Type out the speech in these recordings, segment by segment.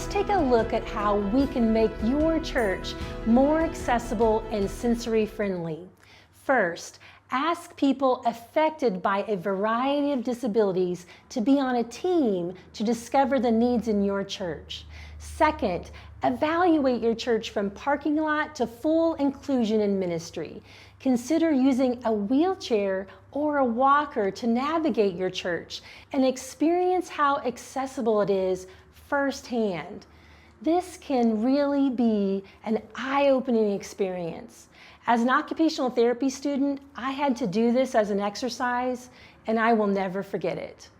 take a look at how we can make your church more accessible and sensory friendly. First, ask people affected by a variety of disabilities to be on a team to discover the needs in your church. Second, evaluate your church from parking lot to full inclusion in ministry. Consider using a wheelchair or a walker to navigate your church and experience how accessible it is firsthand. This can really be an eye-opening experience. As an occupational therapy student, I had to do this as an exercise, and I will never forget it.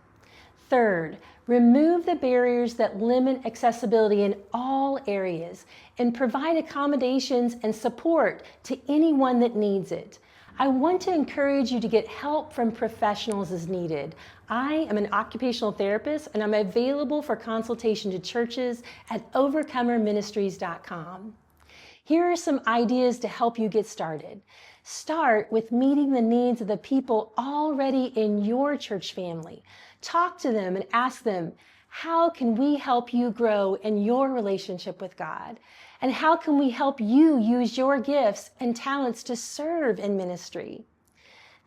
Third, remove the barriers that limit accessibility in all areas and provide accommodations and support to anyone that needs it. I want to encourage you to get help from professionals as needed. I am an occupational therapist and I'm available for consultation to churches at overcomerministries.com. Here are some ideas to help you get started. Start with meeting the needs of the people already in your church family. Talk to them and ask them, how can we help you grow in your relationship with God? And how can we help you use your gifts and talents to serve in ministry?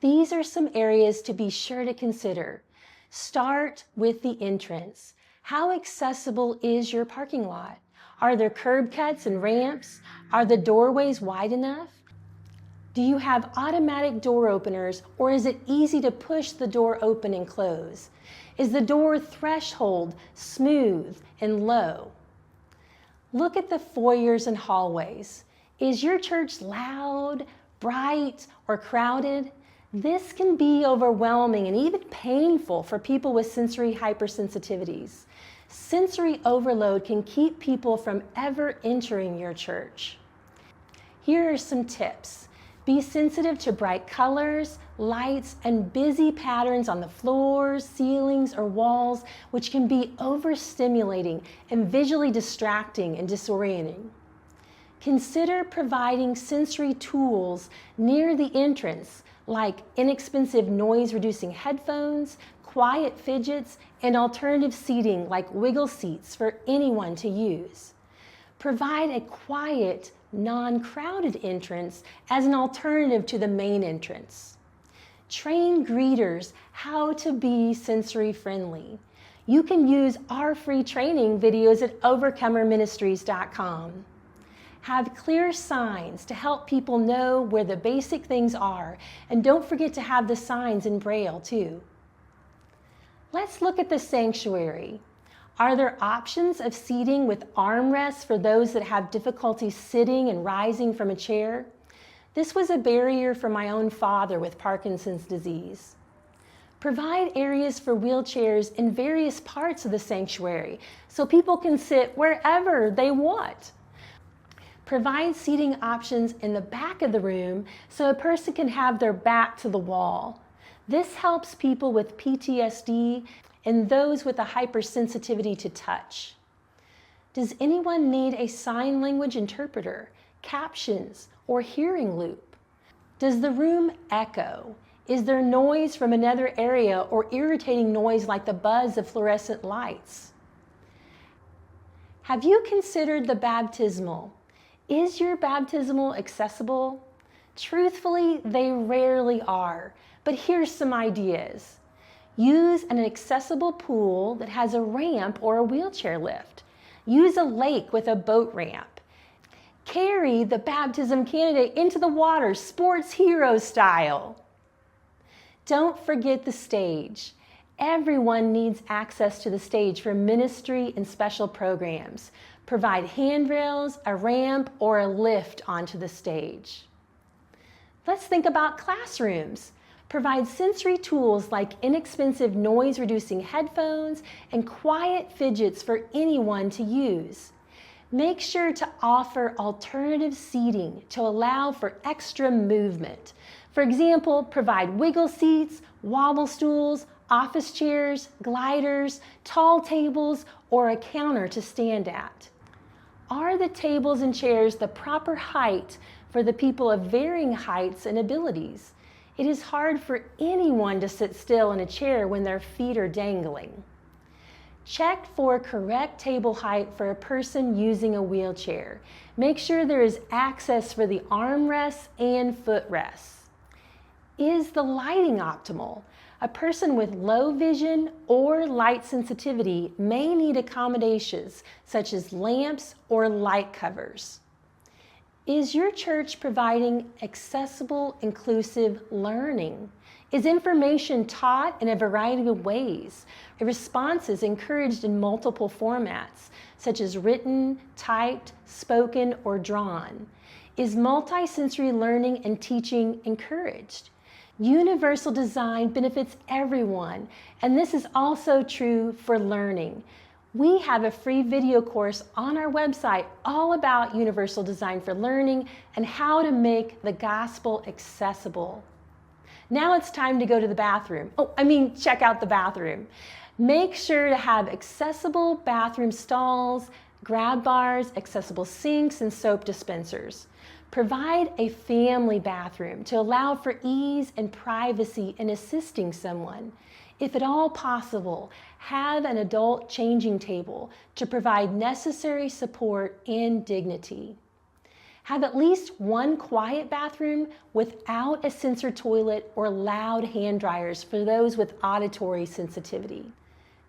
These are some areas to be sure to consider. Start with the entrance. How accessible is your parking lot? Are there curb cuts and ramps? Are the doorways wide enough? Do you have automatic door openers, or is it easy to push the door open and close? Is the door threshold smooth and low? Look at the foyers and hallways. Is your church loud, bright, or crowded? This can be overwhelming and even painful for people with sensory hypersensitivities. Sensory overload can keep people from ever entering your church. Here are some tips. Be sensitive to bright colors, lights, and busy patterns on the floors, ceilings, or walls, which can be overstimulating and visually distracting and disorienting. Consider providing sensory tools near the entrance, like inexpensive noise-reducing headphones, quiet fidgets, and alternative seating like wiggle seats for anyone to use. Provide a quiet, non-crowded entrance as an alternative to the main entrance. Train greeters how to be sensory friendly. You can use our free training videos at overcomerministries.com. Have clear signs to help people know where the basic things are, and don't forget to have the signs in Braille too. Let's look at the sanctuary. Are there options of seating with armrests for those that have difficulty sitting and rising from a chair? This was a barrier for my own father with Parkinson's disease. Provide areas for wheelchairs in various parts of the sanctuary so people can sit wherever they want. Provide seating options in the back of the room so a person can have their back to the wall. This helps people with PTSD and those with a hypersensitivity to touch. Does anyone need a sign language interpreter, captions, or hearing loop? Does the room echo? Is there noise from another area or irritating noise like the buzz of fluorescent lights? Have you considered the baptismal? Is your baptismal accessible? Truthfully, they rarely are, but here's some ideas. Use an accessible pool that has a ramp or a wheelchair lift. Use a lake with a boat ramp. Carry the baptism candidate into the water, sports hero style. Don't forget the stage. Everyone needs access to the stage for ministry and special programs. Provide handrails, a ramp, or a lift onto the stage. Let's think about classrooms. Provide sensory tools like inexpensive noise-reducing headphones and quiet fidgets for anyone to use. Make sure to offer alternative seating to allow for extra movement. For example, provide wiggle seats, wobble stools, office chairs, gliders, tall tables, or a counter to stand at. Are the tables and chairs the proper height for the people of varying heights and abilities? It is hard for anyone to sit still in a chair when their feet are dangling. Check for correct table height for a person using a wheelchair. Make sure there is access for the armrests and footrests. Is the lighting optimal? A person with low vision or light sensitivity may need accommodations such as lamps or light covers. Is your church providing accessible, inclusive learning? Is information taught in a variety of ways? A response is encouraged in multiple formats, such as written, typed, spoken, or drawn. Is multisensory learning and teaching encouraged? Universal design benefits everyone, and this is also true for learning. We have a free video course on our website all about universal design for learning and how to make the gospel accessible. Now it's time to go to the bathroom. Check out the bathroom. Make sure to have accessible bathroom stalls, grab bars, accessible sinks, and soap dispensers. Provide a family bathroom to allow for ease and privacy in assisting someone. If at all possible, have an adult changing table to provide necessary support and dignity. Have at least one quiet bathroom without a sensor toilet or loud hand dryers for those with auditory sensitivity.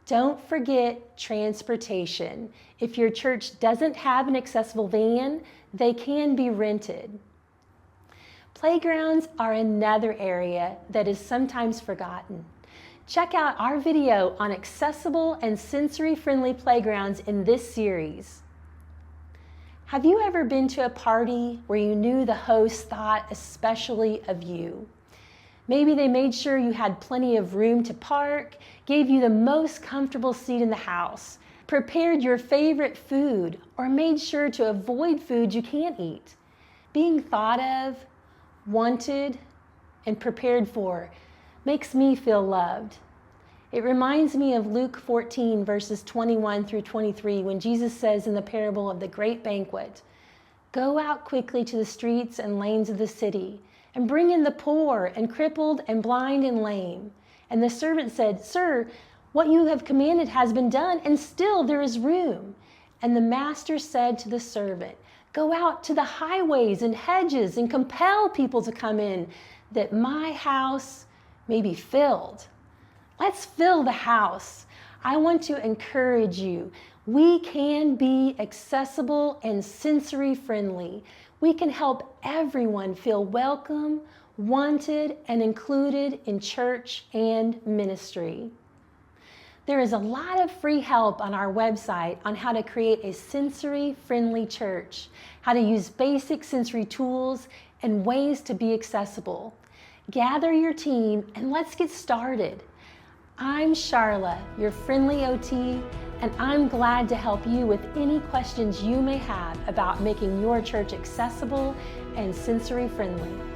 Don't forget transportation. If your church doesn't have an accessible van, they can be rented. Playgrounds are another area that is sometimes forgotten. Check out our video on accessible and sensory-friendly playgrounds in this series. Have you ever been to a party where you knew the host thought especially of you? Maybe they made sure you had plenty of room to park, gave you the most comfortable seat in the house, prepared your favorite food, or made sure to avoid food you can't eat. Being thought of, wanted, and prepared for makes me feel loved. It reminds me of Luke 14, verses 21 through 23, when Jesus says in the parable of the great banquet, "Go out quickly to the streets and lanes of the city, and bring in the poor and crippled and blind and lame." And the servant said, "Sir, what you have commanded has been done, and still there is room." And the master said to the servant, "Go out to the highways and hedges and compel people to come in, that my house may be filled." Let's fill the house. I want to encourage you. We can be accessible and sensory friendly. We can help everyone feel welcome, wanted, and included in church and ministry. There is a lot of free help on our website on how to create a sensory-friendly church, how to use basic sensory tools, and ways to be accessible. Gather your team and let's get started. I'm Charla, your friendly OT, and I'm glad to help you with any questions you may have about making your church accessible and sensory-friendly.